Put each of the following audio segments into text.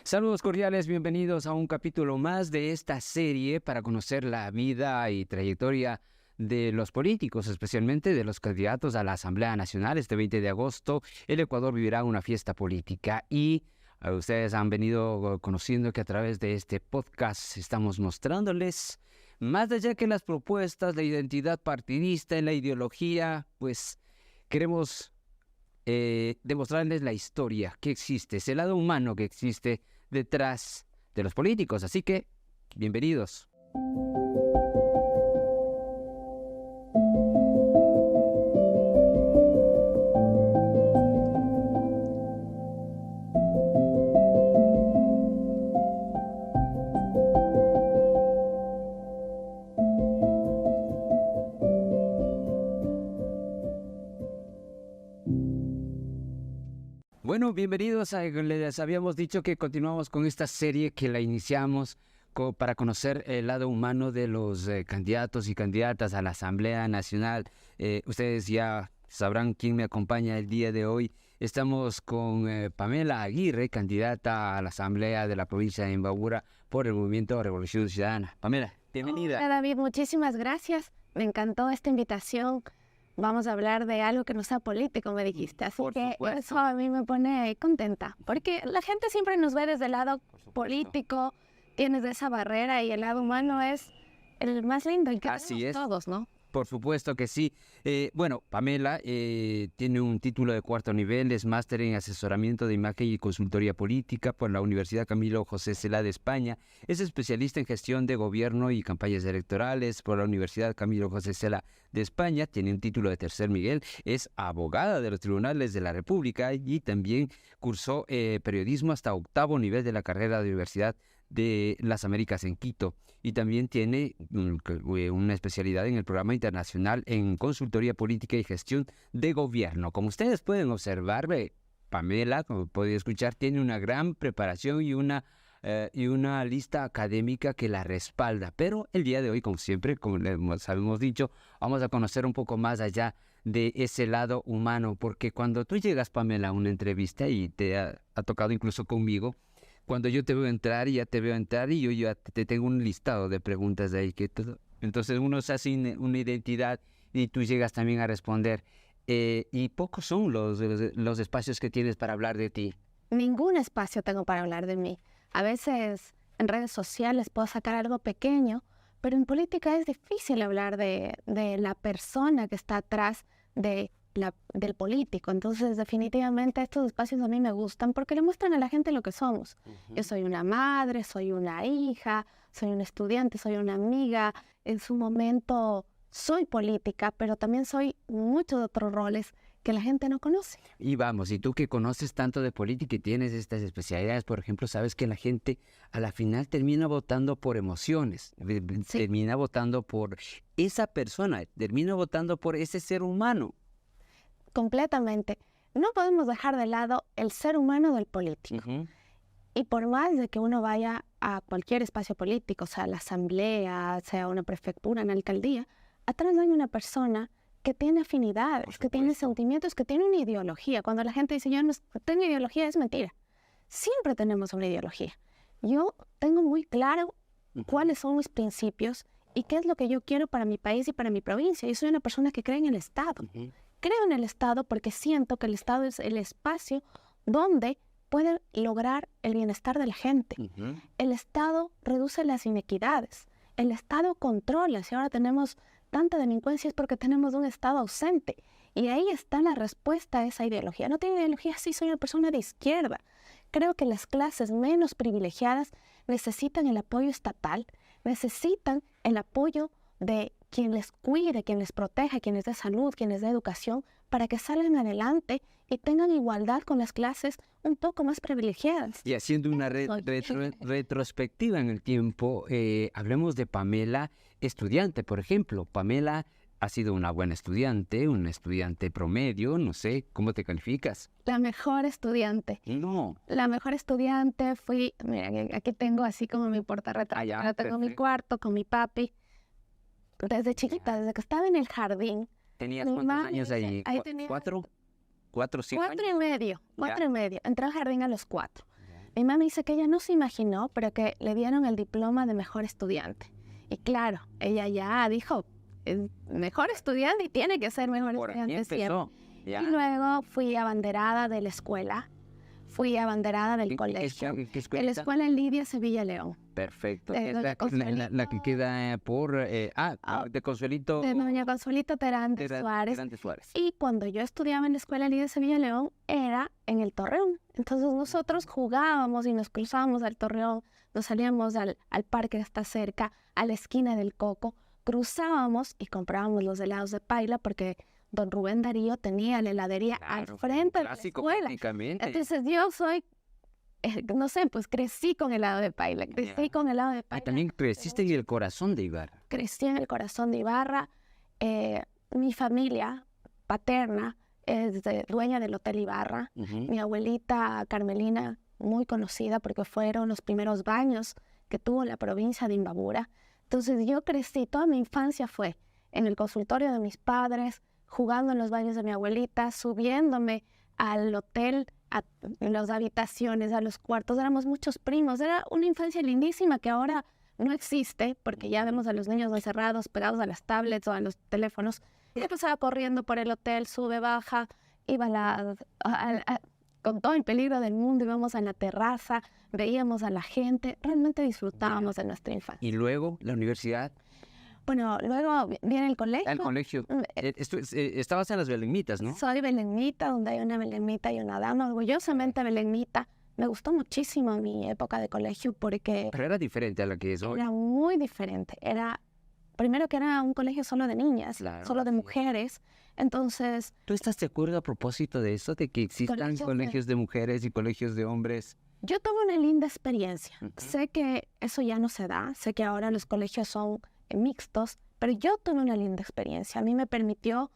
Saludos cordiales, bienvenidos a un capítulo más de esta serie para conocer la vida y trayectoria de los políticos, especialmente de los candidatos a la Asamblea Nacional. Este 20 de agosto el Ecuador vivirá una fiesta política y ustedes han venido conociendo que a través de este podcast estamos mostrándoles más allá que las propuestas, la identidad partidista, en la ideología, pues queremos demostrarles la historia que existe, ese lado humano que existe detrás de los políticos. Así que, bienvenidos. Bueno, bienvenidos. Les habíamos dicho que continuamos con esta serie que la iniciamos para conocer el lado humano de los candidatos y candidatas a la Asamblea Nacional. Ustedes ya sabrán quién me acompaña el día de hoy. Estamos con Pamela Aguirre, candidata a la Asamblea de la provincia de Imbabura por el Movimiento Revolución Ciudadana. Pamela, bienvenida. Hola David, muchísimas gracias. Me encantó esta invitación. Vamos a hablar de algo que no sea político, me dijiste. Así que eso a mí me pone contenta. Porque la gente siempre nos ve desde el lado político, tienes esa barrera y el lado humano es el más lindo. Y que así es. Todos, ¿no? Por supuesto que sí. Bueno, Pamela tiene un título de cuarto nivel, es máster en asesoramiento de imagen y consultoría política por la Universidad Camilo José Cela de España. Es especialista en gestión de gobierno y campañas electorales por la Universidad Camilo José Cela de España. Tiene un título de tercer nivel, es abogada de los tribunales de la República y también cursó periodismo hasta octavo nivel de la carrera de Universidad de las Américas en Quito, y también tiene una especialidad en el programa internacional en consultoría política y gestión de gobierno. Como ustedes pueden observar, Pamela, como pueden escuchar, tiene una gran preparación y una lista académica que la respalda. Pero el día de hoy, como siempre, como les habíamos dicho, vamos a conocer un poco más allá de ese lado humano, porque cuando tú llegas, Pamela, a una entrevista, y te ha tocado incluso conmigo, cuando yo te veo entrar y ya te veo entrar y yo ya te tengo un listado de preguntas de ahí. Entonces uno se hace una identidad y tú llegas también a responder. Y pocos son los espacios que tienes para hablar de ti. Ningún espacio tengo para hablar de mí. A veces en redes sociales puedo sacar algo pequeño, pero en política es difícil hablar de la persona que está atrás del político. Entonces, definitivamente estos espacios a mí me gustan porque le muestran a la gente lo que somos. Yo soy una madre, soy una hija, soy un estudiante, soy una amiga. En su momento soy política, pero también soy muchos otros roles que la gente no conoce. Y vamos, y tú que conoces tanto de política y tienes estas especialidades, por ejemplo, sabes que la gente a la final termina votando por emociones, Sí. termina votando por esa persona, termina votando por ese ser humano. Completamente. No podemos dejar de lado el ser humano del político. Y por más de que uno vaya a cualquier espacio político, sea la asamblea, sea una prefectura, una alcaldía, atrás hay una persona que tiene afinidades, que tiene sentimientos, que tiene una ideología. Cuando la gente dice, yo no tengo ideología, es mentira. Siempre tenemos una ideología. Yo tengo muy claro cuáles son mis principios y qué es lo que yo quiero para mi país y para mi provincia. Yo soy una persona que cree en el Estado. Creo en el Estado porque siento que el Estado es el espacio donde puede lograr el bienestar de la gente. El Estado reduce las inequidades. El Estado controla. Si ahora tenemos tanta delincuencia es porque tenemos un Estado ausente. Y ahí está la respuesta a esa ideología. No tengo ideología, sí, soy una persona de izquierda. Creo que las clases menos privilegiadas necesitan el apoyo estatal, necesitan el apoyo de quien les cuide, quien les proteja, quien les dé salud, quien les dé educación, para que salgan adelante y tengan igualdad con las clases un poco más privilegiadas. Y haciendo una retrospectiva en el tiempo, hablemos de Pamela, estudiante, por ejemplo. Pamela ha sido una buena estudiante, un estudiante promedio, no sé, ¿cómo te calificas? La mejor estudiante. No. La mejor estudiante fui, mira, aquí tengo así como mi portarretrato. Ahora tengo mi cuarto con mi papi. Desde chiquita, desde que estaba en el jardín. ¿Tenías cuántos años ahí? Tenía ¿4, 5 años? 4 y medio. Entré al jardín a los 4. Mi mamá dice que ella no se imaginó, pero que le dieron el diploma de mejor estudiante. Y claro, ella ya dijo, es mejor estudiante y tiene que ser mejor Por aquí estudiante siempre. empezó. Ya. Y luego fui abanderada de la escuela, fui abanderada del colegio. ¿En qué En escuela la está? escuela Lidia Sevilla León, Perfecto. de Es doña la Consuelito. que queda por... de Consuelito... de doña Consuelito Terán de Suárez. Terán de Suárez. Y cuando yo estudiaba en la escuela Lidia Sevilla León, era en el Torreón. Entonces nosotros jugábamos y nos cruzábamos al Torreón, nos salíamos al parque que está cerca, a la esquina del Coco, cruzábamos y comprábamos los helados de paila porque don Rubén Darío tenía la heladería Claro, al frente de la clásico escuela. prácticamente. Entonces yo soy, no sé, pues crecí con helado de paila, crecí Ya. con helado de paila. También creciste en el corazón de Ibarra. Crecí en el corazón de Ibarra. Mi familia paterna es dueña del Hotel Ibarra. Mi abuelita Carmelina, muy conocida porque fueron los primeros baños que tuvo la provincia de Imbabura. Entonces yo crecí, toda mi infancia fue en el consultorio de mis padres, jugando en los baños de mi abuelita, subiéndome al hotel, a las habitaciones, a los cuartos. Éramos muchos primos. Era una infancia lindísima que ahora no existe porque ya vemos a los niños encerrados, pegados a las tablets o a los teléfonos. Yo pasaba corriendo por el hotel, sube, baja, iba con todo el peligro del mundo, íbamos a la terraza, veíamos a la gente, realmente disfrutábamos de nuestra infancia. Y luego, la universidad, Bueno, luego viene el colegio. al colegio. Estabas en las Belemnitas, ¿no? Soy belemnita, donde hay una belemnita y una dama, orgullosamente belemnita. Me gustó muchísimo mi época de colegio porque Pero era diferente a la que es hoy. era muy diferente. Primero que era un colegio solo de niñas, Claro, solo de así es. mujeres. Entonces, ¿Tú estás de acuerdo a propósito de eso, de que existan Colegios colegios de mujeres y colegios de hombres? yo tuve una linda experiencia. Ujú. Sé que eso ya no se da, sé que ahora los colegios son mixtos, pero yo tuve una linda experiencia. A mí me permitió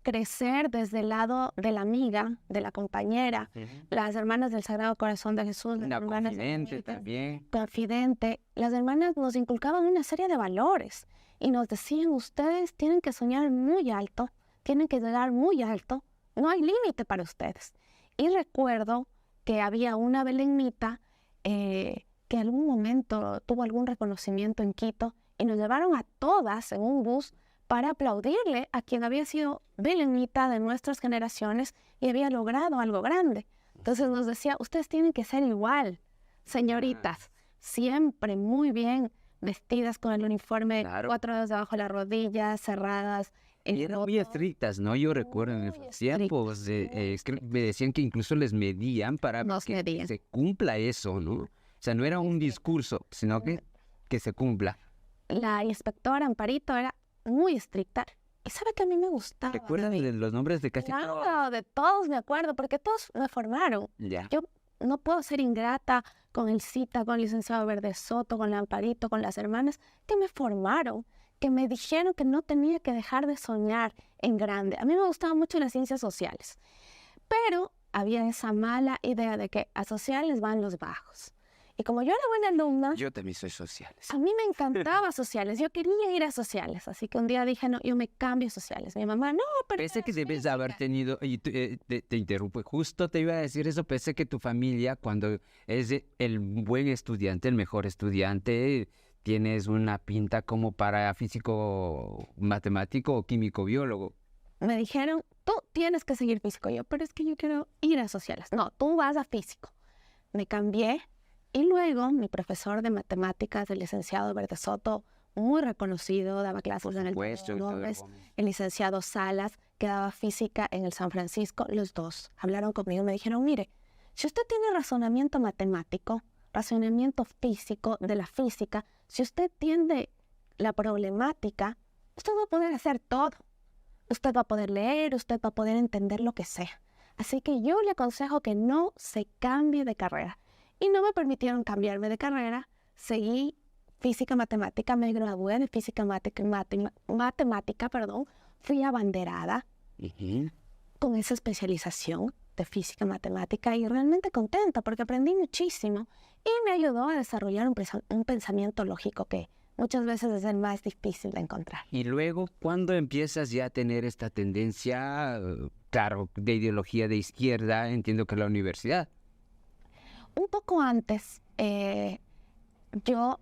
crecer desde el lado de la amiga, de la compañera, las hermanas del Sagrado Corazón de Jesús, las Una hermanas confidente Beneditas, también. confidente. Las hermanas nos inculcaban una serie de valores y nos decían, ustedes tienen que soñar muy alto, tienen que llegar muy alto, no hay límite para ustedes. Y recuerdo que había una belemnita que en algún momento tuvo algún reconocimiento en Quito y nos llevaron a todas en un bus para aplaudirle a quien había sido belemnita de nuestras generaciones y había logrado algo grande. Entonces nos decía, ustedes tienen que ser igual, señoritas, siempre muy bien vestidas con el uniforme, Claro. 4 dedos debajo de las rodillas, cerradas. Y eran muy estrictas, ¿no? Yo recuerdo en Muy esos tiempos, me decían que incluso les medían para Nos que medían. se cumpla eso, ¿no? O sea, no era un discurso, sino que se cumpla. La inspectora Amparito era muy estricta. ¿Y sabe que a mí me gustaba? ¿Te acuerdas de los nombres de casi todos? Claro, de todos me acuerdo, porque todos me formaron. Ya. Yo no puedo ser ingrata con el Cita, con el licenciado Verde Soto, con la Amparito, con las hermanas que me formaron, que me dijeron que no tenía que dejar de soñar en grande. A mí me gustaban mucho las ciencias sociales, pero había esa mala idea de que a sociales van los bajos. Y como yo era buena alumna, Yo también soy sociales. a mí me encantaba sociales, yo quería ir a sociales, así que un día dije, no, yo me cambio a sociales. Mi mamá, no, pero Pese que eres debes de haber física". tenido, y te interrumpo, justo te iba a decir eso, pese que tu familia, cuando es el buen estudiante, el mejor estudiante, tienes una pinta como para físico, matemático o químico, biólogo. Me dijeron, tú tienes que seguir físico. Yo, pero es que yo quiero ir a sociales. No, tú vas a físico. Me cambié y luego mi profesor de matemáticas, el licenciado Verde Soto, muy reconocido, daba clases en el Puesto, Teodoro Gómez, el licenciado Salas, que daba física en el San Francisco, los dos hablaron conmigo y me dijeron, mire, si usted tiene razonamiento matemático, razonamiento físico de la física, si usted entiende la problemática, usted va a poder hacer todo. Usted va a poder leer, usted va a poder entender lo que sea. Así que yo le aconsejo que no se cambie de carrera. Y no me permitieron cambiarme de carrera. Seguí física matemática, me gradué de física matemática, fui abanderada con esa especialización de física matemática y realmente contenta porque aprendí muchísimo y me ayudó a desarrollar un pensamiento lógico que muchas veces es el más difícil de encontrar. Y luego, ¿cuándo empiezas ya a tener esta tendencia, claro, de ideología de izquierda? Entiendo que la universidad. un poco antes, yo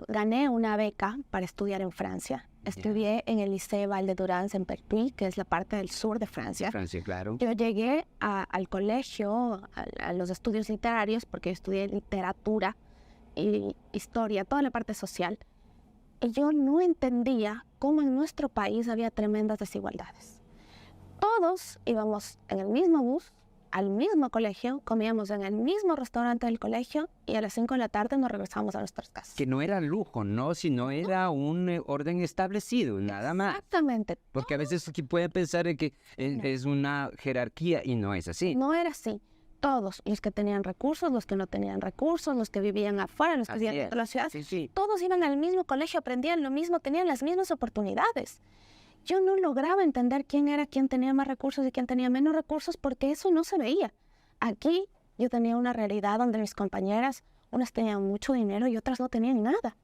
gané una beca para estudiar en Francia. Estudié en el Liceo Val de Durance en Pertuis, que es la parte del sur de Francia. Francia, claro. Yo llegué al colegio, a los estudios literarios, porque yo estudié literatura y historia, toda la parte social. Y yo no entendía cómo en nuestro país había tremendas desigualdades. Todos íbamos en el mismo bus, al mismo colegio, comíamos en el mismo restaurante del colegio y a las 5 de la tarde nos regresábamos a nuestras casas. Que no era lujo, ¿no? Sino era un orden establecido, nada más. Exactamente. Porque a veces aquí pueden pensar en que es una jerarquía y no es así. No era así. Todos, los que tenían recursos, los que no tenían recursos, los que vivían afuera, los que vivían dentro de la ciudad, todos iban al mismo colegio, aprendían lo mismo, tenían las mismas oportunidades. Yo no lograba entender quién tenía más recursos y quién tenía menos recursos porque eso no se veía. Aquí yo tenía una realidad donde mis compañeras, unas tenían mucho dinero y otras no tenían nada.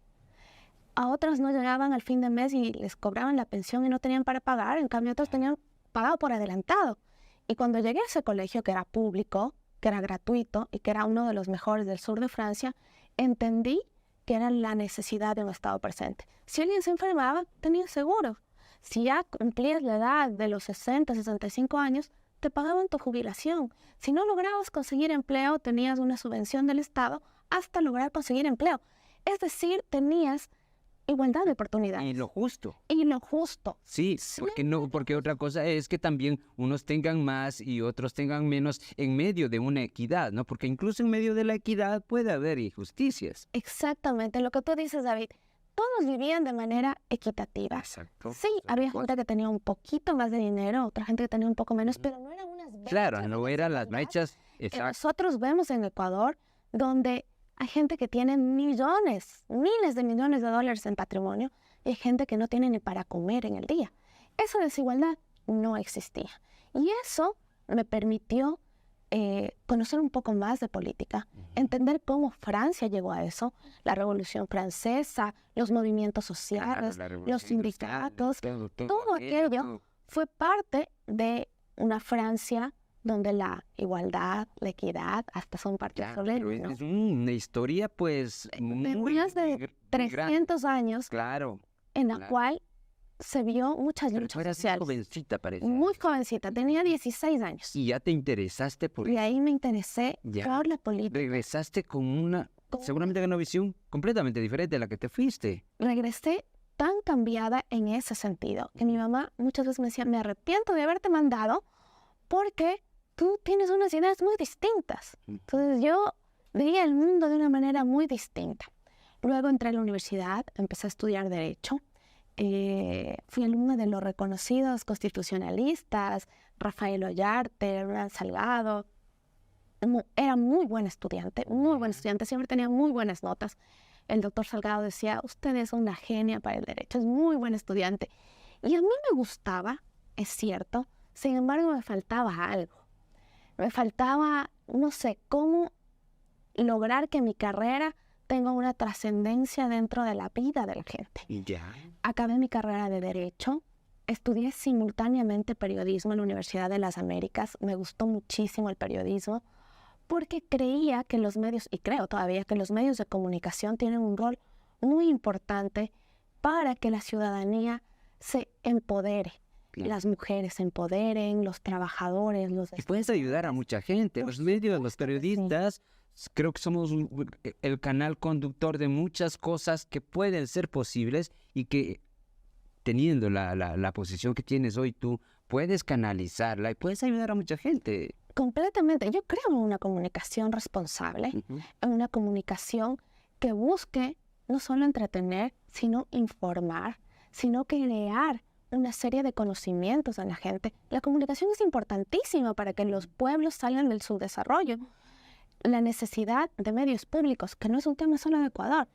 A otras no llegaban al fin de mes y les cobraban la pensión y no tenían para pagar, en cambio otras tenían pagado por adelantado. Y cuando llegué a ese colegio que era público, que era gratuito y que era uno de los mejores del sur de Francia, entendí que era la necesidad de un estado presente. Si alguien se enfermaba, tenía seguro. Si ya cumplías la edad de los 60, 65 años, te pagaban tu jubilación. Si no lograbas conseguir empleo, tenías una subvención del Estado hasta lograr conseguir empleo. Es decir, tenías igualdad de oportunidades. Y lo justo. Y lo justo. Sí, porque otra cosa es que también unos tengan más y otros tengan menos en medio de una equidad, ¿no? Porque incluso en medio de la equidad puede haber injusticias. Exactamente, lo que tú dices, David. Todos vivían de manera equitativa. Exacto. Sí, había gente que tenía un poquito más de dinero, otra gente que tenía un poco menos, pero no eran unas brechas. Claro, no eran las brechas. Exacto. Nosotros vemos en Ecuador donde hay gente que tiene millones, miles de millones de dólares en patrimonio y hay gente que no tiene ni para comer en el día. Esa desigualdad no existía. Y eso me permitió conocer un poco más de política, entender cómo Francia llegó a eso, la Revolución Francesa, los movimientos sociales, los sindicatos, todo aquello fue parte de una Francia donde la igualdad, la equidad, hasta son parte sobre ¿no? Es una historia, pues, muy más de 300 años, en la cual se vio muchas luchas sociales. Muy jovencita, parece. Muy jovencita, tenía 16 años. ¿Y ya te interesaste por eso? Y ahí me interesé por la política. Regresaste con seguramente con una visión completamente diferente a la que te fuiste. Regresé tan cambiada en ese sentido, que mi mamá muchas veces me decía, me arrepiento de haberte mandado porque tú tienes unas ideas muy distintas. Entonces yo veía el mundo de una manera muy distinta. Luego entré a la universidad, empecé a estudiar Derecho. Fui alumna de los reconocidos constitucionalistas, Rafael Ollarte, Hernán Salgado. Era muy buena estudiante, siempre tenía muy buenas notas. El doctor Salgado decía, usted es una genia para el derecho, es muy buen estudiante. Y a mí me gustaba, es cierto, sin embargo me faltaba algo. Me faltaba, no sé, cómo lograr que mi carrera tengo una trascendencia dentro de la vida de la gente. Acabé mi carrera de Derecho, estudié simultáneamente periodismo en la Universidad de las Américas. Me gustó muchísimo el periodismo porque creía que los medios, y creo todavía, que los medios de comunicación tienen un rol muy importante para que la ciudadanía se empodere. Las mujeres se empoderen, los trabajadores, Y puedes ayudar a mucha gente. Los medios, los periodistas... Creo que somos el canal conductor de muchas cosas que pueden ser posibles y que teniendo la posición que tienes hoy tú, puedes canalizarla y puedes ayudar a mucha gente. Completamente. Yo creo en una comunicación responsable, en una comunicación que busque no solo entretener, sino informar, sino crear una serie de conocimientos a la gente. La comunicación es importantísima para que los pueblos salgan del subdesarrollo. La necesidad de medios públicos, que no es un tema solo de Ecuador.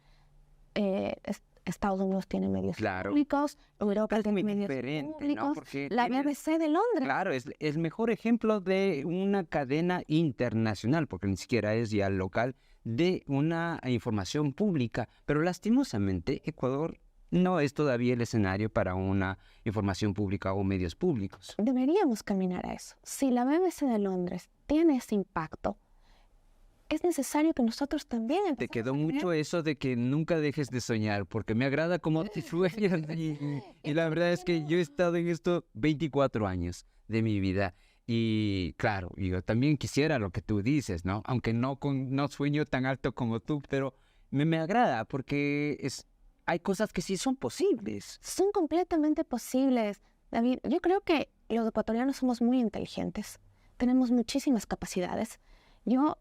Estados Unidos tiene medios públicos, Europa tiene medios públicos, ¿no? La BBC de Londres. Claro, es el mejor ejemplo de una cadena internacional, porque ni siquiera es ya local, de una información pública. Pero lastimosamente, Ecuador no es todavía el escenario para una información pública o medios públicos. Deberíamos caminar a eso. Si la BBC de Londres tiene ese impacto, es necesario que nosotros también Te empecemos quedó a creer. mucho eso de que nunca dejes de soñar, porque me agrada cómo te sueñas y la verdad es que yo he estado en esto 24 años de mi vida y claro, yo también quisiera lo que tú dices, ¿no? Aunque no sueño tan alto como tú, pero me agrada porque hay cosas que sí son posibles. Son completamente posibles, David. Yo creo que los ecuatorianos somos muy inteligentes, tenemos muchísimas capacidades. Yo,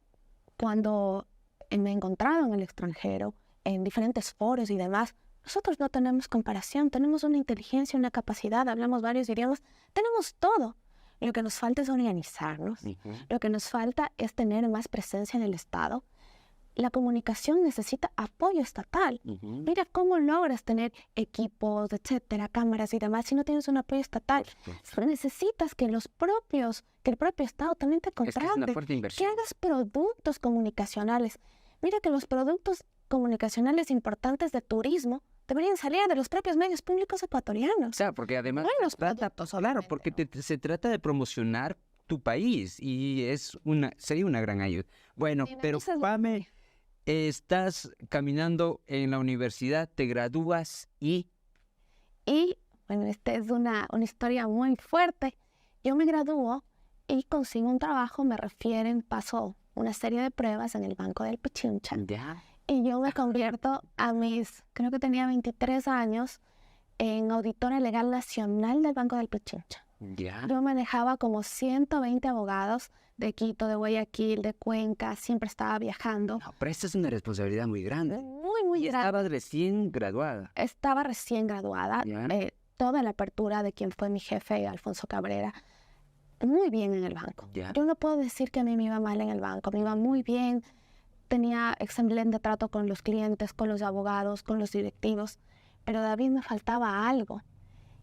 cuando me he encontrado en el extranjero, en diferentes foros y demás, nosotros no tenemos comparación, tenemos una inteligencia, una capacidad, hablamos varios idiomas, tenemos todo. Lo que nos falta es organizarnos, lo que nos falta es tener más presencia en el Estado. La comunicación necesita apoyo estatal. Mira cómo logras tener equipos, etcétera, cámaras y demás si no tienes un apoyo estatal. Necesitas que el propio Estado también te Es que es una contrate, fuerte que inversión. hagas productos comunicacionales. Mira que los productos comunicacionales importantes de turismo deberían salir de los propios medios públicos ecuatorianos. Claro, porque además Buenos productos, claro, obviamente. porque se trata de promocionar tu país y sería una gran ayuda. Bueno, Mira, pero esa es la- Pame, estás caminando en la universidad, te gradúas y Y, bueno, esta es una historia muy fuerte. Yo me gradúo y consigo un trabajo, me refieren, paso una serie de pruebas en el Banco del Pichincha. ya. Y yo me convierto creo que tenía 23 años, en auditora legal nacional del Banco del Pichincha. Ya. Yo manejaba como 120 abogados de Quito, de Guayaquil, de Cuenca, siempre estaba viajando. No, pero esta es una responsabilidad muy grande. Muy Y grande. estabas recién graduada. Estaba recién graduada, Ya. toda la apertura de quien fue mi jefe, Alfonso Cabrera, muy bien en el banco. Ya. Yo no puedo decir que a mí me iba mal en el banco, me iba muy bien, tenía excelente trato con los clientes, con los abogados, con los directivos, pero David, me faltaba algo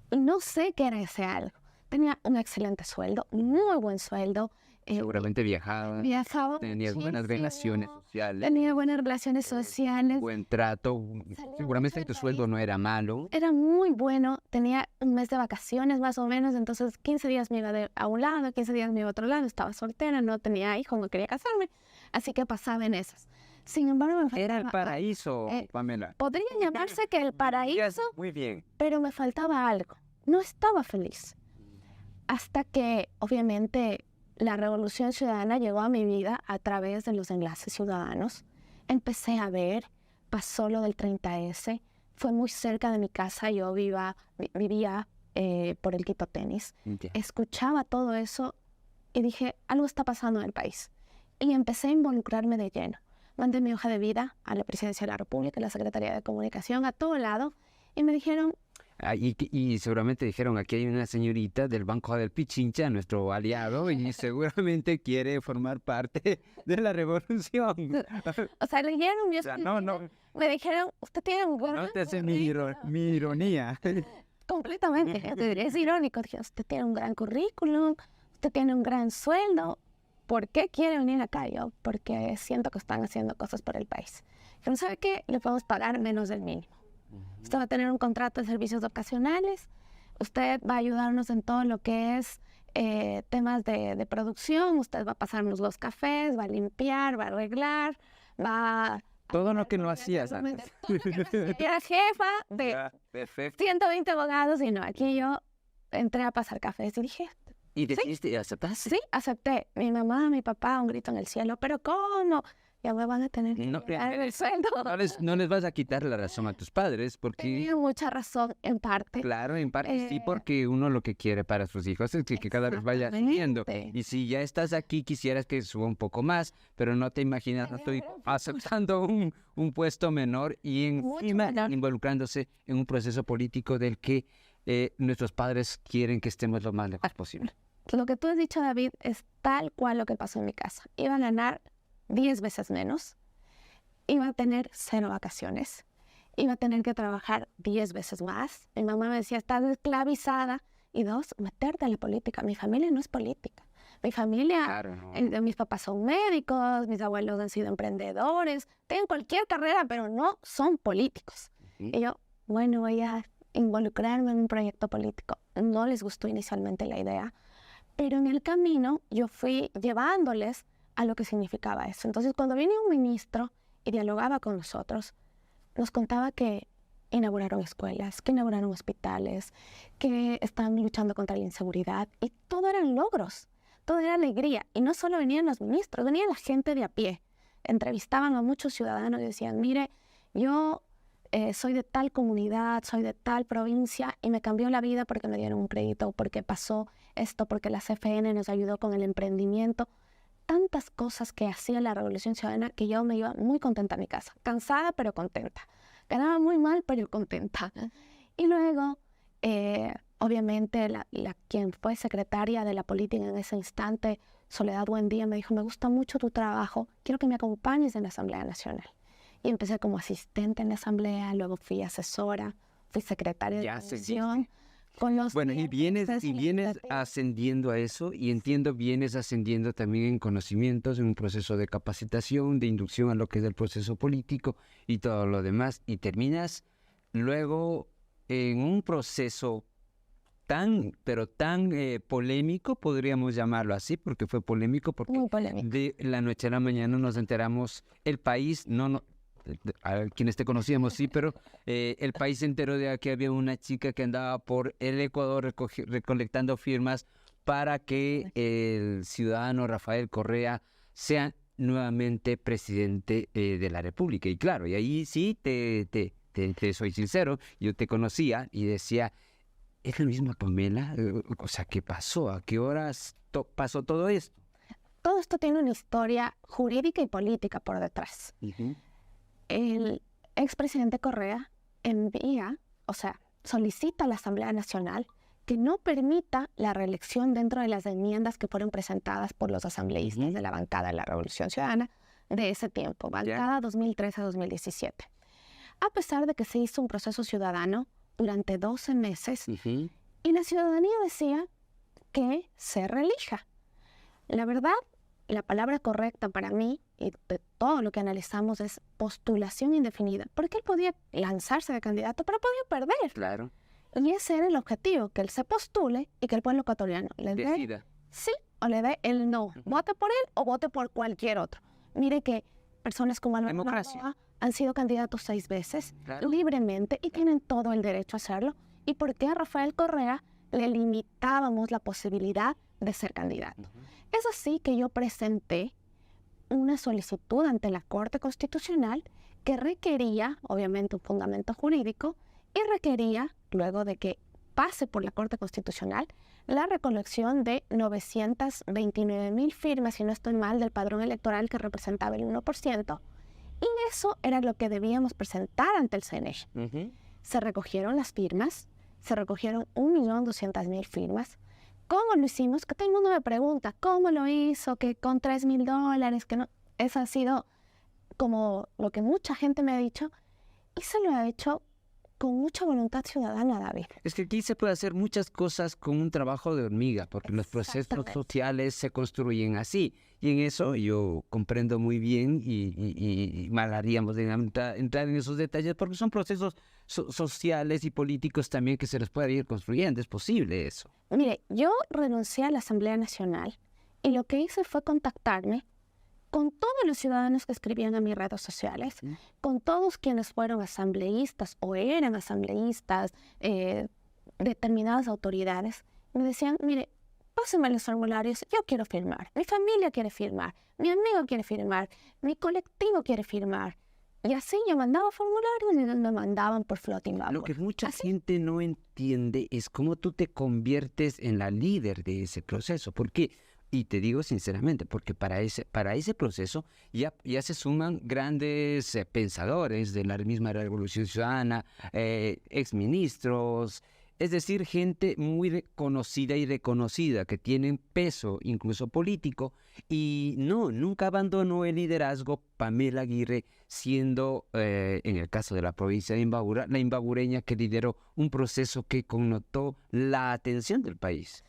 y no sé qué era ese algo. Tenía un excelente sueldo, muy buen sueldo. Seguramente viajabas, Viajaba tenías buenas muchísimo, relaciones sociales, tenía buenas relaciones sociales. buen trato. Salía Seguramente mucho tu del sueldo país. no era malo. Era muy bueno, tenía un mes de vacaciones más o menos, entonces 15 días me iba a un lado, 15 días me iba a otro lado, estaba soltera, no tenía hijos, no quería casarme, así que pasaba en esas. Sin embargo, me Era el faltaba, paraíso, Pamela. podría llamarse que el paraíso, Muy bien. pero me faltaba algo, no estaba feliz. Hasta que, obviamente, la Revolución Ciudadana llegó a mi vida a través de los enlaces ciudadanos. Empecé a ver, pasó lo del 30S, fue muy cerca de mi casa, yo vivía por el Quito Tenis. Ya. Escuchaba todo eso y dije, algo está pasando en el país. Y empecé a involucrarme de lleno. Mandé mi hoja de vida a la Presidencia de la República, a la Secretaría de Comunicación, a todo lado, y me dijeron, Y seguramente dijeron, aquí hay una señorita del Banco del Pichincha, nuestro aliado, y seguramente quiere formar parte de la revolución. o sea, leyeron mi O sea, no, me dijeron, usted tiene un gran no te hace mi ironía. completamente, es irónico. Dije, usted tiene un gran currículum, usted tiene un gran sueldo, ¿por qué quiere venir acá? Yo, porque siento que están haciendo cosas por el país. Pero ¿sabe qué? Le podemos pagar menos del mínimo. Usted va a tener un contrato de servicios ocasionales, usted va a ayudarnos en todo lo que es temas de producción, usted va a pasarnos los cafés, va a limpiar, va a arreglar, va a... Todo lo que no hacías antes. Todo lo que no hacía. Era jefa de Ya, perfecto. 120 abogados y no, aquí yo entré a pasar cafés y dije, ¿Y decidiste aceptaste? sí, acepté. Mi mamá, mi papá, un grito en el cielo, pero ¿cómo? Ya me van a tener que No, dar el sueldo. No les vas a quitar la razón a tus padres, porque, Tenía mucha razón en parte. claro, en parte sí, porque uno lo que quiere para sus hijos es que cada vez vaya subiendo. Exactamente. Y si ya estás aquí, quisieras que suba un poco más, pero no te imaginas, no estoy aceptando un puesto menor y Mucho encima menor. involucrándose en un proceso político del que nuestros padres quieren que estemos lo más lejos posible. Lo que tú has dicho, David, es tal cual lo que pasó en mi casa. Iba a ganar 10 veces menos, iba a tener 0 vacaciones, iba a tener que trabajar 10 veces más. Mi mamá me decía, estás esclavizada. Y 2, meterte en la política. Mi familia no es política. Mi familia, Claro, no. mis papás son médicos, mis abuelos han sido emprendedores, tienen cualquier carrera, pero no son políticos. Y yo, bueno, voy a involucrarme en un proyecto político. No les gustó inicialmente la idea, pero en el camino yo fui llevándoles a lo que significaba eso. Entonces, cuando venía un ministro y dialogaba con nosotros, nos contaba que inauguraron escuelas, que inauguraron hospitales, que están luchando contra la inseguridad, y todo eran logros, todo era alegría. Y no solo venían los ministros, venía la gente de a pie. Entrevistaban a muchos ciudadanos y decían, mire, yo soy de tal comunidad, soy de tal provincia y me cambió la vida porque me dieron un crédito, porque pasó esto, porque la CFN nos ayudó con el emprendimiento. Tantas cosas que hacía la Revolución Ciudadana que yo me iba muy contenta a mi casa, cansada pero contenta. Ganaba muy mal pero contenta. Y luego, obviamente, quien fue secretaria de la política en ese instante, Soledad Buendía, me dijo, me gusta mucho tu trabajo, quiero que me acompañes en la Asamblea Nacional. Y empecé como asistente en la Asamblea, luego fui asesora, fui secretaria de comisión. Bueno, y vienes ascendiendo a eso, y entiendo, vienes ascendiendo también en conocimientos, en un proceso de capacitación, de inducción a lo que es el proceso político y todo lo demás, y terminas luego en un proceso tan polémico, podríamos llamarlo así, porque fue polémico, porque muy polémico. De la noche a la mañana nos enteramos, el país, a quienes te conocíamos, sí, pero el país entero de que había una chica que andaba por el Ecuador recolectando firmas para que el ciudadano Rafael Correa sea nuevamente presidente de la República. Y claro, y ahí sí te soy sincero, yo te conocía y decía, ¿es la misma Pamela? O sea, ¿qué pasó? ¿A qué horas pasó todo esto? Todo esto tiene una historia jurídica y política por detrás. Uh-huh. El expresidente Correa solicita a la Asamblea Nacional que no permita la reelección dentro de las enmiendas que fueron presentadas por los asambleístas de la bancada de la Revolución Ciudadana de ese tiempo, bancada 2013 a 2017. A pesar de que se hizo un proceso ciudadano durante 12 meses y la ciudadanía decía que se reelija. La verdad, la palabra correcta para mí y de todo lo que analizamos es postulación indefinida, porque él podía lanzarse de candidato, pero podía perder. Claro. Y ese era el objetivo, que él se postule y que el pueblo ecuatoriano le dé sí o le dé el no. Vote por él o vote por cualquier otro. Mire que personas como Alberto Noboa han sido candidatos 6 veces, libremente, y tienen todo el derecho a hacerlo. ¿Y por qué a Rafael Correa le limitábamos la posibilidad de ser candidato? Es así que yo presenté una solicitud ante la Corte Constitucional que requería, obviamente, un fundamento jurídico y requería, luego de que pase por la Corte Constitucional, la recolección de 929,000 firmas, si no estoy mal, del padrón electoral que representaba el 1%. Y eso era lo que debíamos presentar ante el CNE. Se recogieron las firmas, se recogieron 1.200.000 firmas. ¿Cómo lo hicimos? Que todo el mundo me pregunta, ¿cómo lo hizo? Que con $3,000, que no. Eso ha sido como lo que mucha gente me ha dicho, y se lo ha hecho con mucha voluntad ciudadana, David. Es que aquí se puede hacer muchas cosas con un trabajo de hormiga, porque los procesos sociales se construyen así. Y en eso yo comprendo muy bien y mal haríamos de entrar en esos detalles, porque son procesos sociales y políticos también que se les puede ir construyendo. Es posible eso. Mire, yo renuncié a la Asamblea Nacional y lo que hice fue contactarme con todos los ciudadanos que escribían en mis redes sociales, con todos quienes fueron asambleístas o eran asambleístas, determinadas autoridades. Me decían, mire, pásenme los formularios, yo quiero firmar, mi familia quiere firmar, mi amigo quiere firmar, mi colectivo quiere firmar. Y así yo mandaba formularios y ellos me mandaban por floating vapor. Lo que mucha gente no entiende es cómo tú te conviertes en la líder de ese proceso. ¿Por qué? Y te digo sinceramente, porque para ese proceso ya se suman grandes pensadores de la misma Revolución Ciudadana, exministros, es decir, gente muy conocida y reconocida que tienen peso incluso político, y nunca abandonó el liderazgo Pamela Aguirre, siendo, en el caso de la provincia de Imbabura, la imbabureña que lideró un proceso que connotó la atención del país.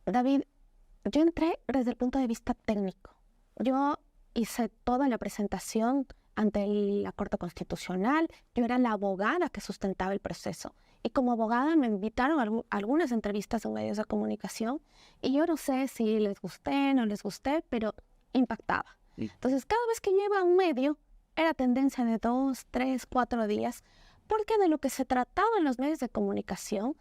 David, yo entré desde el punto de vista técnico. Yo hice toda la presentación ante la Corte Constitucional. Yo era la abogada que sustentaba el proceso. Y como abogada me invitaron a algunas entrevistas en medios de comunicación. Y yo no sé si les gusté, no les gusté, pero impactaba. Entonces, cada vez que yo iba a un medio, era tendencia de 2, 3, 4 días, porque de lo que se trataba en los medios de comunicación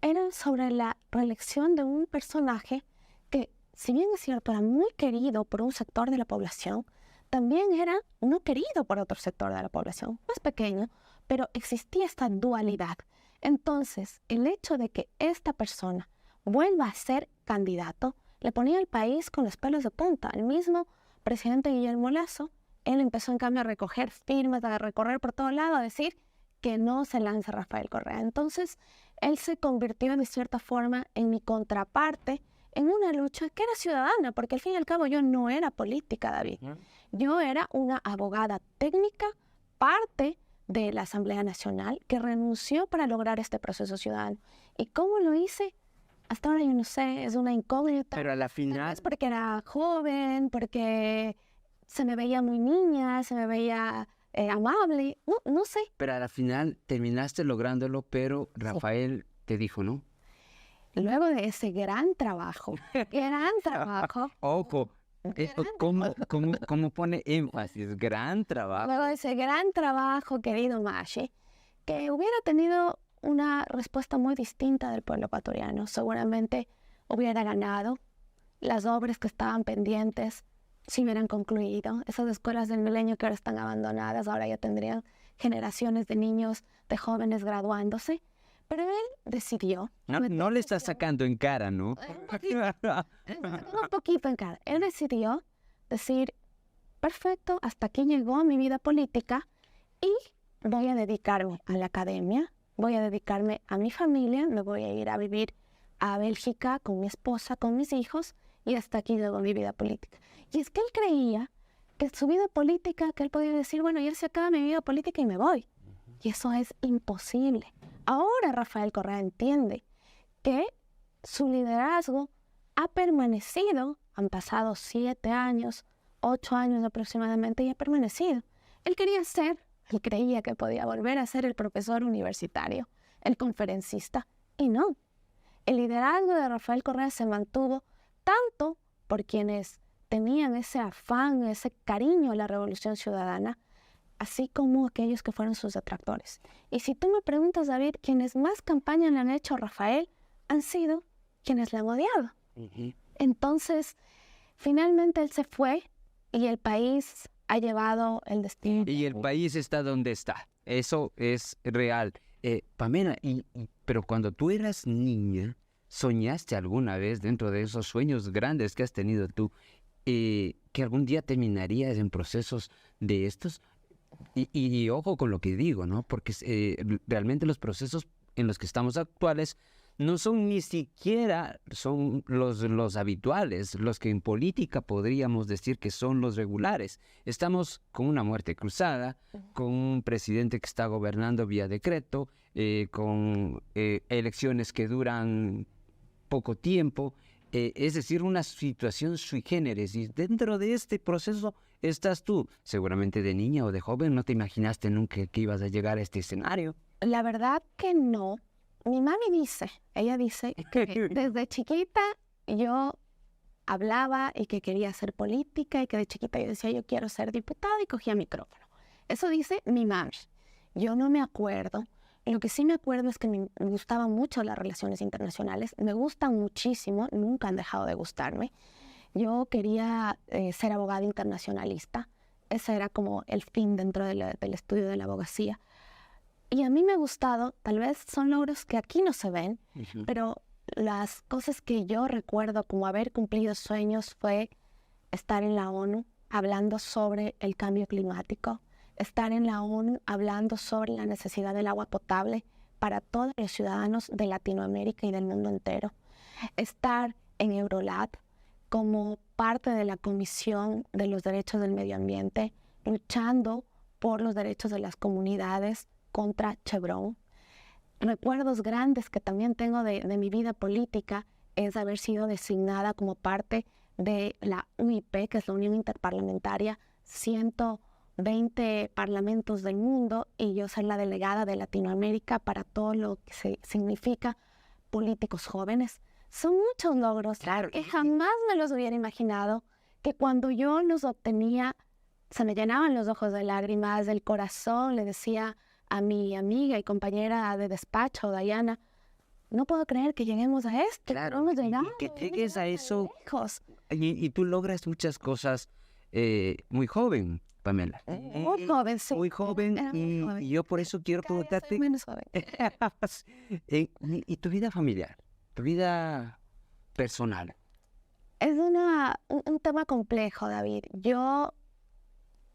era sobre la reelección de un personaje que, si bien es cierto, era muy querido por un sector de la población, también era no querido por otro sector de la población, más pequeño, pero existía esta dualidad. Entonces, el hecho de que esta persona vuelva a ser candidato le ponía al país con los pelos de punta. El mismo presidente Guillermo Lasso, él empezó en cambio a recoger firmas, a recorrer por todo lado, a decir que no se lance Rafael Correa. Entonces, él se convirtió de cierta forma en mi contraparte en una lucha que era ciudadana, porque al fin y al cabo yo no era política, David. Yo era una abogada técnica, parte de la Asamblea Nacional, que renunció para lograr este proceso ciudadano. ¿Y cómo lo hice? Hasta ahora yo no sé, es una incógnita. Pero a la final... Es porque era joven, porque se me veía muy niña, se me veía amable, no sé. Pero a la final terminaste lográndolo, pero Rafael te dijo, ¿no? Luego de ese gran trabajo, Ojo, ¿cómo pone énfasis? Gran trabajo. Luego de ese gran trabajo, querido Mashi, que hubiera tenido una respuesta muy distinta del pueblo ecuatoriano. Seguramente hubiera ganado. Las obras que estaban pendientes se hubieran concluido. Esas escuelas del milenio que ahora están abandonadas, ahora ya tendrían generaciones de niños, de jóvenes graduándose. Pero él decidió... No le está sacando en cara, ¿no? Un poquito en cara. Él decidió decir, perfecto, hasta aquí llegó mi vida política y voy a dedicarme a la academia, voy a dedicarme a mi familia, me voy a ir a vivir a Bélgica con mi esposa, con mis hijos, y hasta aquí llegó mi vida política. Y es que él creía que su vida política, que él podía decir, bueno, ya se acaba mi vida política y me voy. Y eso es imposible. Ahora Rafael Correa entiende que su liderazgo ha permanecido, han pasado 7 años, 8 años aproximadamente, y ha permanecido. Él creía que podía volver a ser el profesor universitario, el conferencista, y no. El liderazgo de Rafael Correa se mantuvo tanto por quienes tenían ese afán, ese cariño a la Revolución Ciudadana, así como aquellos que fueron sus detractores. Y si tú me preguntas, David, quienes más campaña le han hecho a Rafael han sido quienes le han odiado. Entonces, finalmente él se fue y el país ha llevado el destino. Y el país está donde está. Eso es real. Pamela, pero cuando tú eras niña, ¿soñaste alguna vez dentro de esos sueños grandes que has tenido tú, que algún día terminarías en procesos de estos? Y ojo con lo que digo, ¿no? Porque realmente los procesos en los que estamos actuales no son ni siquiera son los habituales, los que en política podríamos decir que son los regulares. Estamos con una muerte cruzada, con un presidente que está gobernando vía decreto, con elecciones que duran poco tiempo, es decir, una situación sui generis. Y dentro de este proceso estás tú, seguramente de niña o de joven, no te imaginaste nunca que ibas a llegar a este escenario. La verdad que no. Mi mami ella dice que desde chiquita yo hablaba y que quería hacer política y que de chiquita yo decía yo quiero ser diputada y cogía micrófono. Eso dice mi mami. Yo no me acuerdo. Lo que sí me acuerdo es que me gustaban mucho las relaciones internacionales. Me gustan muchísimo, nunca han dejado de gustarme. Yo quería ser abogada internacionalista. Ese era como el fin dentro del estudio de la abogacía. Y a mí me ha gustado, tal vez son logros que aquí no se ven, pero las cosas que yo recuerdo como haber cumplido sueños fue estar en la ONU hablando sobre el cambio climático, estar en la ONU hablando sobre la necesidad del agua potable para todos los ciudadanos de Latinoamérica y del mundo entero, estar en Eurolat como parte de la Comisión de los Derechos del Medio Ambiente, luchando por los derechos de las comunidades contra Chevron. Recuerdos grandes que también tengo de mi vida política es haber sido designada como parte de la UIP, que es la Unión Interparlamentaria, 120 parlamentos del mundo, y yo ser la delegada de Latinoamérica para todo lo que significa políticos jóvenes. Son muchos logros que jamás me los hubiera imaginado que cuando yo los obtenía, se me llenaban los ojos de lágrimas, del corazón. Le decía a mi amiga y compañera de despacho, Dayana, no puedo creer que lleguemos a esto. Claro, no hemos llegado, y que llegues a eso. Lejos. Y tú logras muchas cosas muy joven, Pamela. Muy joven, sí. Muy joven, Era muy joven. y yo por eso quiero Cada día soy preguntarte, menos joven. ¿y tu vida familiar? ¿Tu vida personal? Es un tema complejo, David. Yo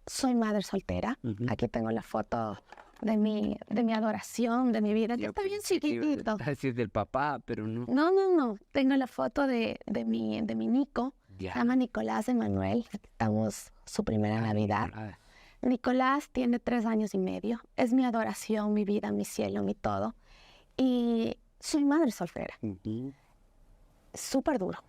soy madre soltera. Ujú. Aquí tengo la foto de mi adoración, de mi vida, que Yo está bien pensé que ibas a chiquitito. decir del papá, pero no. No. Tengo la foto de mi Nico. Ya. Se llama Nicolás Emanuel. Estamos su primera Navidad. Ah, Nicolás tiene 3 años y medio. Es mi adoración, mi vida, mi cielo, mi todo. Y soy madre soltera. ujú. Súper duro.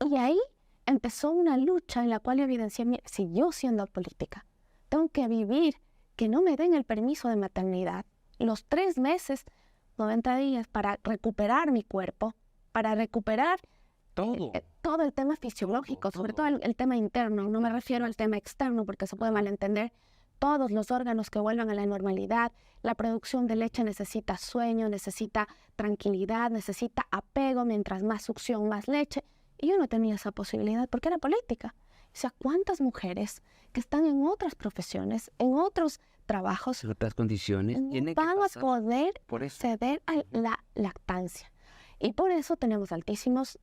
Y ahí empezó una lucha en la cual evidencié, si yo siendo política, tengo que vivir que no me den el permiso de maternidad, los 3 meses, 90 días, para recuperar mi cuerpo, para recuperar Todo. todo el tema fisiológico, sobre todo el tema interno. No me refiero al tema externo porque se puede malentender. Todos los órganos que vuelvan a la normalidad. La producción de leche necesita sueño, necesita tranquilidad, necesita apego. Mientras más succión, más leche. Y yo no tenía esa posibilidad porque era política. O sea, ¿cuántas mujeres que están en otras profesiones, en otros trabajos, En otras condiciones, no tienen que van a pasar poder por eso. acceder a la lactancia? Y por eso tenemos altísimos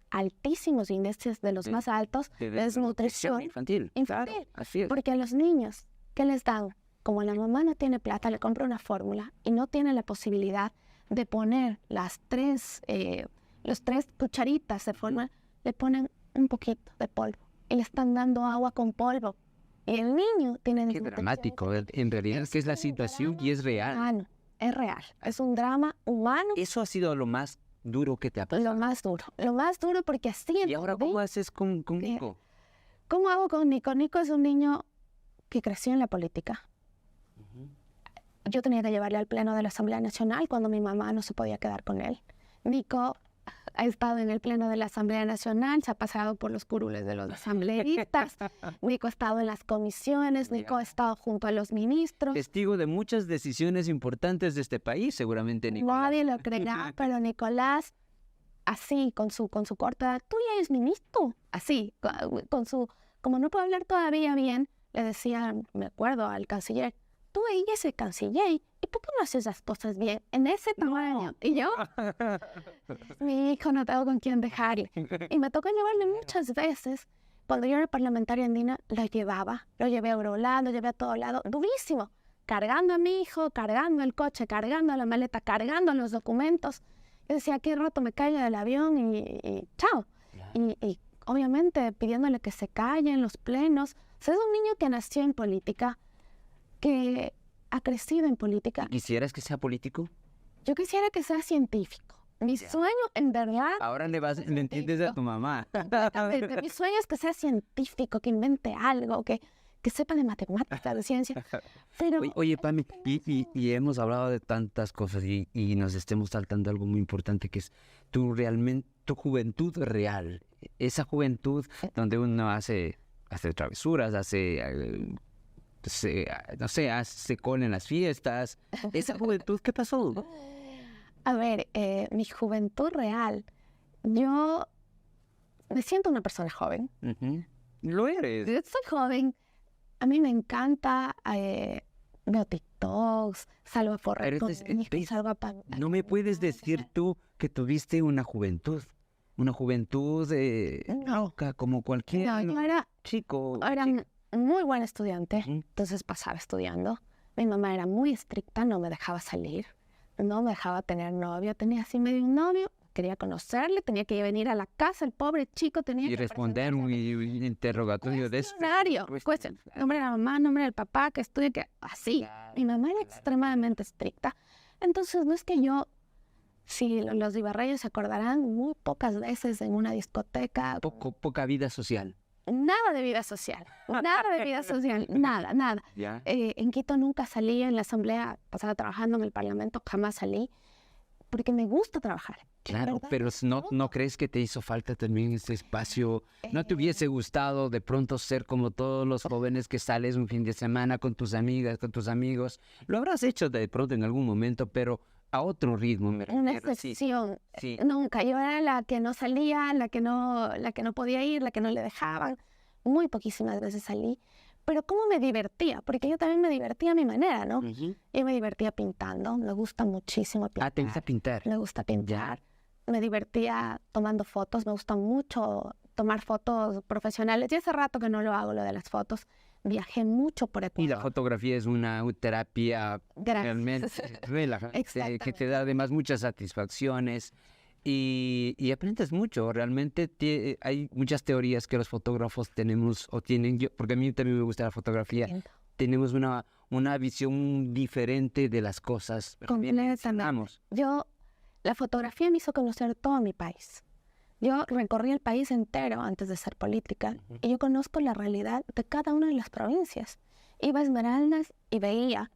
índices, de los más altos, de desnutrición infantil. infantil. Claro, así es. Porque a los niños, ¿qué les dan? Como la mamá no tiene plata, le compra una fórmula y no tiene la posibilidad de poner los 3 cucharitas de fórmula, le ponen un poquito de polvo y le están dando agua con polvo. Y el niño tiene Qué desnutrición. dramático. En realidad, que es la situación y es real. Humano, es real. Es un drama humano. Eso ha sido lo más duro que te ha pasado. Lo más duro porque así ¿Y ahora cómo haces con Nico? ¿Cómo hago con Nico? Nico es un niño que creció en la política. Yo tenía que llevarle al pleno de la Asamblea Nacional cuando mi mamá no se podía quedar con él. Nico ha estado en el pleno de la Asamblea Nacional, se ha pasado por los curules de los asambleístas. Nico ha estado en las comisiones, Nico ha estado junto a los ministros. Testigo de muchas decisiones importantes de este país, seguramente, Nicolás. Nadie lo creerá, pero Nicolás, así, con su corta edad, tú ya eres ministro. Así, con su, como no puedo hablar todavía bien, le decía, me acuerdo al canciller, tú ahí es el canciller, ¿y por qué no haces las cosas bien en ese tamaño? Y yo, mi hijo, no tengo con quién dejarle. Y me tocó llevarle muchas veces. Cuando yo era parlamentaria andina, lo llevé a Eurolado, lo llevé a todo lado, durísimo, cargando a mi hijo, cargando el coche, cargando la maleta, cargando los documentos. Yo decía, qué rato me caiga del avión y chao. Y obviamente pidiéndole que se calle en los plenos. O sea, es un niño que nació en política, que ha crecido en política. ¿Quisieras que sea político? Yo quisiera que sea científico. Mi sueño, en verdad, Ahora le entiendes a tu mamá. mi sueño es que sea científico, que invente algo, que sepa de matemáticas, de ciencia. Pero Oye, Pami, y hemos hablado de tantas cosas y nos estemos saltando algo muy importante que es tu juventud real. Esa juventud donde uno hace travesuras, no sé, hace cola en las fiestas. Esa juventud, ¿qué pasó? a ver, mi juventud real, yo me siento una persona joven. Ujú. Lo eres. Yo soy joven. A mí me encanta, veo TikToks, salgo a correr con mi hijo, ¿ves? salgo a No me puedes decir tú que tuviste una juventud No. loca como cualquier No, yo era chico. muy buena estudiante, Ujú. entonces pasaba estudiando. Mi mamá era muy estricta, no me dejaba salir, no me dejaba tener novio. Tenía así medio un novio, quería conocerle, tenía que venir a la casa, el pobre chico tenía Y que responder un interrogatorio de este. cuestionario. Nombre de la mamá, nombre del papá, que estudie, que así. Claro, Mi mamá era claro. extremadamente estricta. Entonces, no es que yo, si los Ibarreyes se acordarán, muy pocas veces en una discoteca, Poca vida social. nada de vida social, nada. ¿Ya? En Quito nunca salí, en la asamblea, pasaba trabajando en el parlamento, jamás salí. porque me gusta trabajar. Claro, ¿verdad? pero ¿no crees que te hizo falta también este espacio? ¿No te hubiese gustado de pronto ser como todos los jóvenes que sales un fin de semana con tus amigas, con tus amigos? Lo habrás hecho de pronto en algún momento, pero a otro ritmo, me Una refiero. Sí, excepción. sí. Nunca. Yo era la que no salía, la que no podía ir, la que no le dejaban. Muy poquísimas veces salí. Pero ¿cómo me divertía? Porque yo también me divertía a mi manera, ¿no? Ujú. Yo me divertía pintando. Me gusta muchísimo pintar. Ah, te gusta pintar. Me gusta pintar. Me divertía tomando fotos. Me gusta mucho tomar fotos profesionales. Y hace rato que no lo hago, lo de las fotos. Viajé mucho por Y Ecuador. la fotografía es una terapia Gracias. realmente relajante, que te Exactamente. da además muchas satisfacciones y aprendes mucho. Realmente hay muchas teorías que los fotógrafos tenemos o tienen, porque a mí también me gusta la fotografía, Entiendo. tenemos una visión diferente de las cosas. Pero bien Completamente. mencionamos. La fotografía me hizo conocer todo mi país. Yo recorrí el país entero antes de ser política y yo conozco la realidad de cada una de las provincias. Iba a Esmeraldas y veía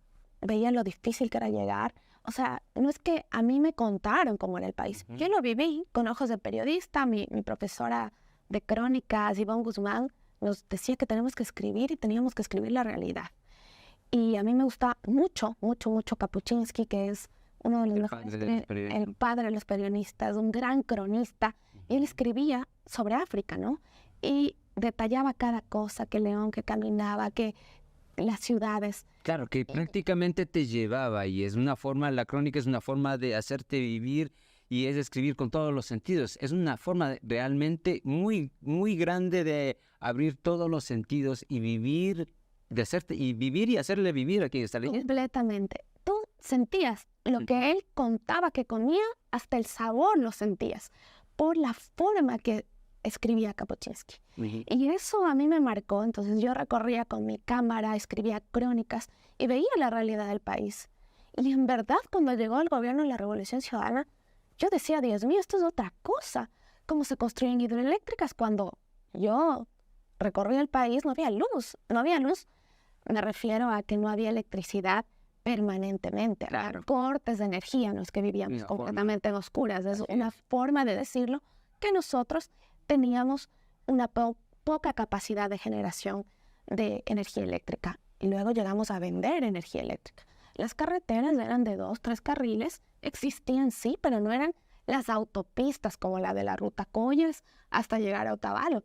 lo difícil que era llegar. O sea, no es que a mí me contaron cómo era el país. Ujú. Yo lo viví con ojos de periodista. Mi profesora de crónicas, Ivonne Guzmán, nos decía que tenemos que escribir y teníamos que escribir la realidad. Y a mí me gusta mucho, mucho, mucho Kapuczynski, que es uno de los El mejores, padre de los periodistas. el padre de los periodistas, un gran cronista. Y él escribía sobre África, ¿no? Y detallaba cada cosa, que León, que caminaba, que las ciudades. Claro, que prácticamente te llevaba y es una forma, la crónica es una forma de hacerte vivir y es escribir con todos los sentidos. Es una forma realmente muy, muy grande de abrir todos los sentidos y vivir, vivir y hacerle vivir a quien está leyendo. Completamente. Tú sentías lo que él contaba que comía, hasta el sabor lo sentías, por la forma que escribía Kapuczynski. Ujú. Y eso a mí me marcó. Entonces yo recorría con mi cámara, escribía crónicas y veía la realidad del país. Y en verdad, cuando llegó el gobierno de la Revolución Ciudadana, yo decía, Dios mío, esto es otra cosa. ¿Cómo se construyen hidroeléctricas? Cuando yo recorrí el país no había luz. No había luz. Me refiero a que no había electricidad permanentemente. Había Claro. cortes de energía, no es que vivíamos Una forma. completamente en oscuras. Es Así una es. forma de decirlo, que nosotros teníamos una poca capacidad de generación de energía eléctrica. Y luego llegamos a vender energía eléctrica. Las carreteras eran de 2, 3 carriles, existían sí, pero no eran las autopistas como la de la ruta Collas hasta llegar a Otavalo,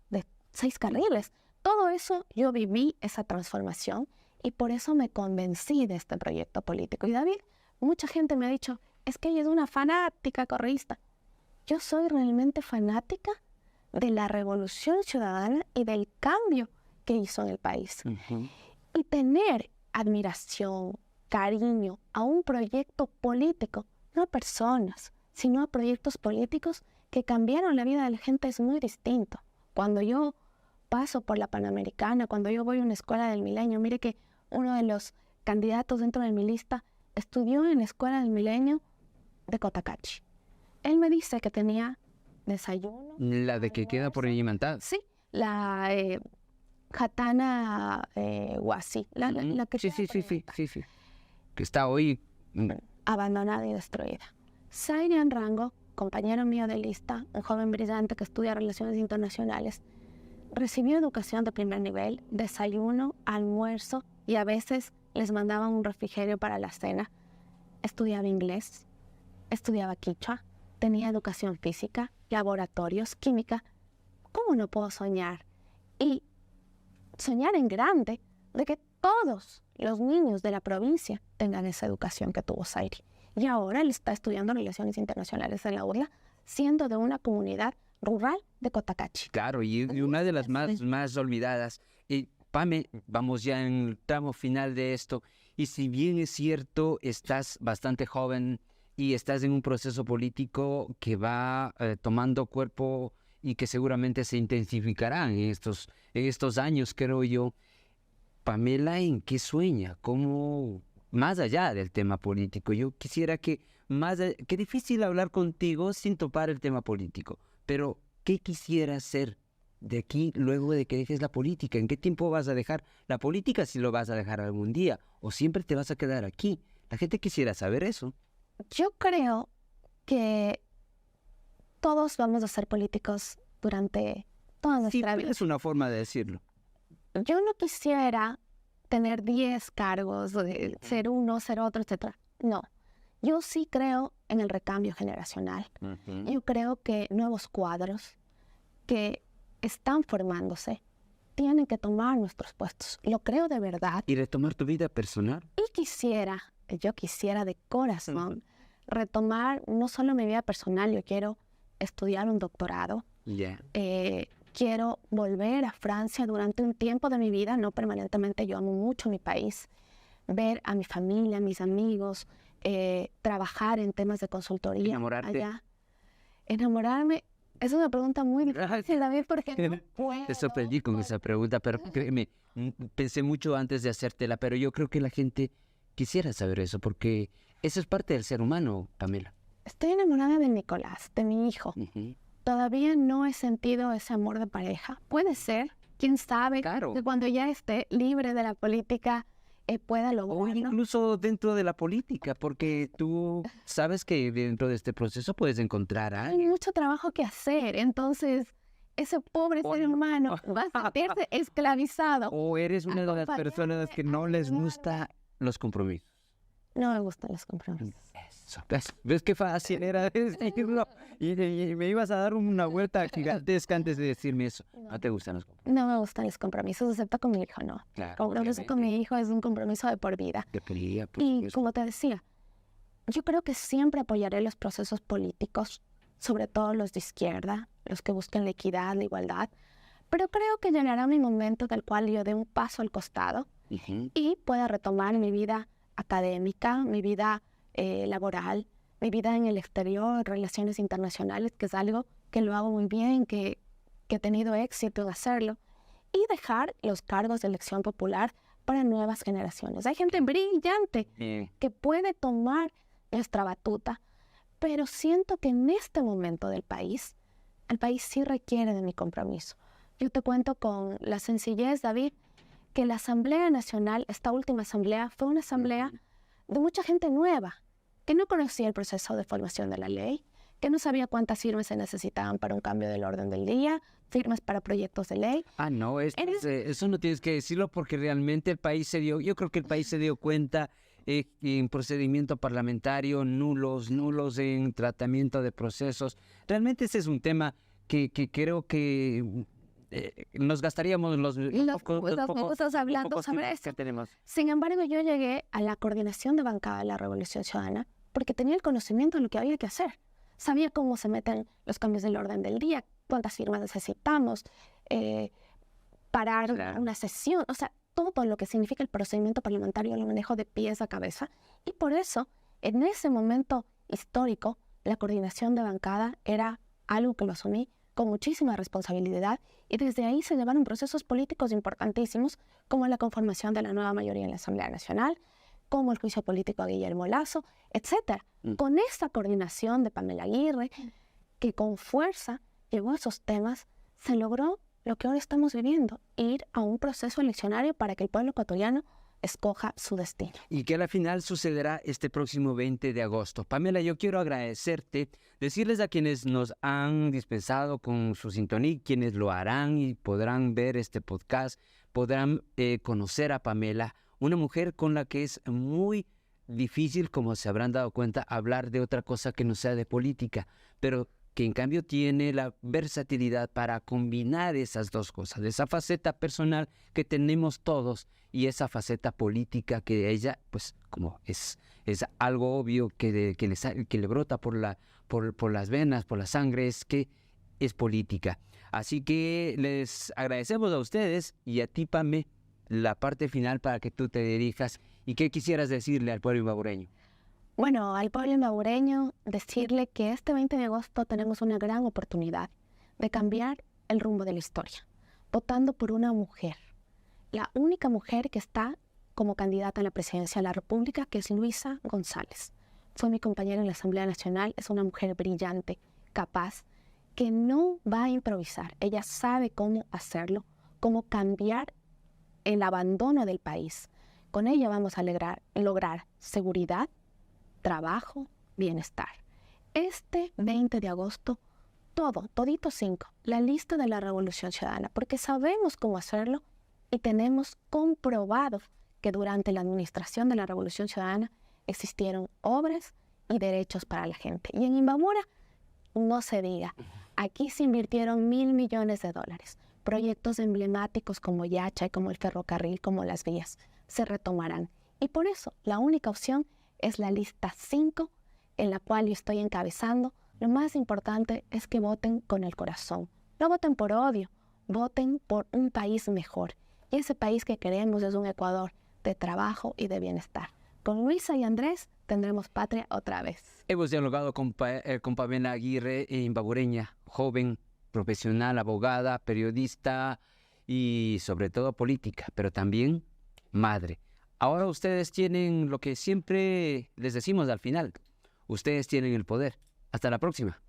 de 6 carriles. Todo eso, yo viví esa transformación y por eso me convencí de este proyecto político. Y David, mucha gente me ha dicho, es que ella es una fanática correísta. Yo soy realmente fanática de la revolución ciudadana y del cambio que hizo en el país. Ujú. Y tener admiración, cariño a un proyecto político, no a personas, sino a proyectos políticos que cambiaron la vida de la gente es muy distinto. Cuando yo paso por la Panamericana, cuando yo voy a una escuela del Milenio, mire que uno de los candidatos dentro de mi lista estudió en la escuela del Milenio de Cotacachi. Él me dice que tenía desayuno. La de que queda por ahí Mantad. Sí, la Jatana Huasi, la que Sí, queda sí, por sí, ahí sí, Mantad, sí, sí. Que está hoy. abandonada y destruida. Zairian Rango, compañero mío de lista, un joven brillante que estudia Relaciones Internacionales, recibió educación de primer nivel, desayuno, almuerzo y a veces les mandaban un refrigerio para la cena. Estudiaba inglés, estudiaba quichua, tenía educación física, laboratorios, química. ¿Cómo no puedo soñar? Y soñar en grande de que todos los niños de la provincia tengan esa educación que tuvo Zairi. Y ahora él está estudiando Relaciones Internacionales en la UDLA, siendo de una comunidad rural de Cotacachi. Claro, y una de las más olvidadas. Pame, vamos ya en el tramo final de esto. Y si bien es cierto, estás bastante joven y estás en un proceso político que va tomando cuerpo y que seguramente se intensificará en estos años, creo yo. Pamela, ¿en qué sueña? ¿Cómo, más allá del tema político? Yo quisiera que qué difícil hablar contigo sin topar el tema político, pero ¿qué quisieras ser de aquí luego de que dejes la política? ¿En qué tiempo vas a dejar la política, si lo vas a dejar algún día? ¿O siempre te vas a quedar aquí? La gente quisiera saber eso. Yo creo que todos vamos a ser políticos durante toda nuestra vida. Es una forma de decirlo. Yo no quisiera tener 10 cargos, ser uno, ser otro, etc. No. Yo sí creo en el recambio generacional. Yo creo que nuevos cuadros que están formándose tienen que tomar nuestros puestos. Lo creo de verdad. ¿Y retomar tu vida personal? Y yo quisiera de corazón retomar no solo mi vida personal, yo quiero estudiar un doctorado. Quiero volver a Francia durante un tiempo de mi vida, no permanentemente. Yo amo mucho mi país. Ver a mi familia, a mis amigos, trabajar en temas de consultoría. ¿Enamorarte? Allá. Enamorarme es una pregunta muy difícil, David, porque no puedo. Te sorprendí con esa pregunta, pero créeme, pensé mucho antes de hacértela, pero yo creo que la gente quisiera saber eso, porque eso es parte del ser humano, Pamela. Estoy enamorada de Nicolás, de mi hijo. Todavía no he sentido ese amor de pareja. Puede ser, quién sabe, que cuando ya esté libre de la política pueda lograrlo. O incluso dentro de la política, porque tú sabes que dentro de este proceso puedes encontrar a alguien. Hay mucho trabajo que hacer, entonces ese pobre ser humano va a sentirse esclavizado. O eres una de las personas que no les gusta los compromisos. No me gustan los compromisos. Eso. ¿Ves qué fácil era decirlo? Y me ibas a dar una vuelta gigantesca antes de decirme eso. ¿No te gustan los compromisos? No me gustan los compromisos, excepto con mi hijo, no. Claro, compromiso con mi hijo es un compromiso de por vida. Y como te decía, yo creo que siempre apoyaré los procesos políticos, sobre todo los de izquierda, los que buscan la equidad, la igualdad. Pero creo que llegará mi momento del cual yo dé un paso al costado y pueda retomar mi vida académica, mi vida laboral, mi vida en el exterior, relaciones internacionales, que es algo que lo hago muy bien, que he tenido éxito en hacerlo, y dejar los cargos de elección popular para nuevas generaciones. Hay gente brillante que puede tomar nuestra batuta, pero siento que en este momento del país, el país sí requiere de mi compromiso. Yo te cuento con la sencillez, David, que la Asamblea Nacional, esta última asamblea, fue una asamblea de mucha gente nueva, que no conocía el proceso de formación de la ley, que no sabía cuántas firmas se necesitaban para un cambio del orden del día, firmas para proyectos de ley. No, eso no tienes que decirlo porque realmente el país yo creo que el país se dio cuenta en procedimiento parlamentario, nulos en tratamiento de procesos. Realmente ese es un tema que creo que nos gastaríamos los minutos hablando sobre esto. Sin embargo, yo llegué a la coordinación de bancada de la Revolución Ciudadana porque tenía el conocimiento de lo que había que hacer. Sabía cómo se meten los cambios del orden del día, cuántas firmas necesitamos, parar una sesión, o sea, todo lo que significa el procedimiento parlamentario lo manejo de pies a cabeza. Y por eso, en ese momento histórico, la coordinación de bancada era algo que lo asumí con muchísima responsabilidad, y desde ahí se llevaron procesos políticos importantísimos, como la conformación de la nueva mayoría en la Asamblea Nacional, como el juicio político a Guillermo Lasso, etc. Con esta coordinación de Pamela Aguirre, que con fuerza llevó esos temas, se logró lo que ahora estamos viviendo, ir a un proceso eleccionario para que el pueblo ecuatoriano escoja su destino. Y que a la final sucederá este próximo 20 de agosto. Pamela, yo quiero agradecerte, decirles a quienes nos han dispensado con su sintonía, quienes lo harán y podrán ver este podcast, podrán conocer a Pamela, una mujer con la que es muy difícil, como se habrán dado cuenta, hablar de otra cosa que no sea de política, pero que en cambio tiene la versatilidad para combinar esas dos cosas, esa faceta personal que tenemos todos y esa faceta política que ella, pues como es algo obvio que le brota por las venas, por la sangre, es que es política. Así que les agradecemos a ustedes y a ti, Pame, la parte final para que tú te dirijas. ¿Y qué quisieras decirle al pueblo ibaguereño? Bueno, al pueblo ibaguereño decirle que este 20 de agosto tenemos una gran oportunidad de cambiar el rumbo de la historia, votando por una mujer, la única mujer que está como candidata a la presidencia de la República, que es Luisa González. Fue mi compañera en la Asamblea Nacional, es una mujer brillante, capaz, que no va a improvisar. Ella sabe cómo hacerlo, cómo cambiar el abandono del país. Con ella vamos a lograr seguridad, trabajo, bienestar. este 20 de agosto, todito 5, la lista de la Revolución Ciudadana, porque sabemos cómo hacerlo y tenemos comprobado que durante la administración de la Revolución Ciudadana existieron obras y derechos para la gente. Y en Imbabura, no se diga, aquí se invirtieron $1.000 millones. Proyectos emblemáticos como Yacha, como el ferrocarril, como las vías, se retomarán. Y por eso, la única opción es la lista 5, en la cual yo estoy encabezando. Lo más importante es que voten con el corazón. No voten por odio, voten por un país mejor. Y ese país que queremos es un Ecuador de trabajo y de bienestar. Con Luisa y Andrés tendremos patria otra vez. Hemos dialogado con Pamela Aguirre, imbabureña, joven, profesional, abogada, periodista y sobre todo política, pero también madre. Ahora ustedes tienen lo que siempre les decimos al final. Ustedes tienen el poder. Hasta la próxima.